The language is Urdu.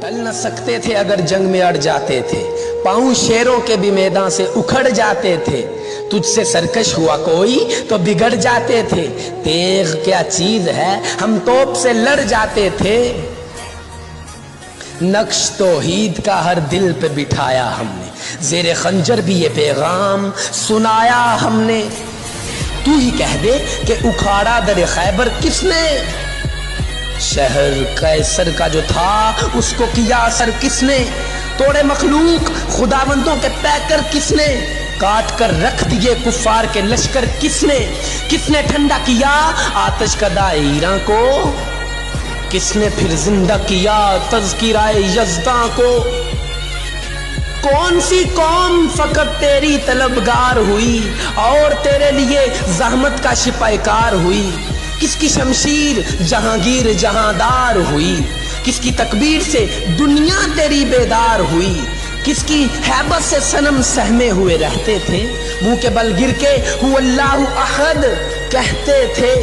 ٹل نہ سکتے تھے اگر جنگ میں اڑ جاتے تھے، پاؤں شیروں کے بھی میدان سے اکھڑ جاتے تھے، تجھ سے سرکش ہوا کوئی تو بگڑ جاتے تھے، تیغ کیا چیز ہے ہم توپ سے لڑ جاتے تھے، نقش توحید کا ہر دل پہ بٹھایا ہم نے، زیر خنجر بھی یہ پیغام سنایا ہم نے، تو ہی کہہ دے کہ اکھاڑا در خیبر کس نے، شہر قیصر کا جو تھا اس کو کیا اثر کس نے، توڑے مخلوق خداوندوں کے پیکر کس نے، کاٹ کر رکھ دیے کفار کے لشکر کس نے ٹھنڈا کیا آتش کا دائیراں کو، کس نے پھر زندہ کیا تذکرہ یزداں کو، کون سی قوم فقط تیری طلبگار ہوئی اور تیرے لیے زحمت کا شپہ کار ہوئی، کس کی شمشیر جہانگیر جہاندار ہوئی، کس کی تکبیر سے دنیا تیری بیدار ہوئی، کس کی ہیبت سے صنم سہمے ہوئے رہتے تھے، منہ کے بل گر کے هو اللہ احد کہتے تھے،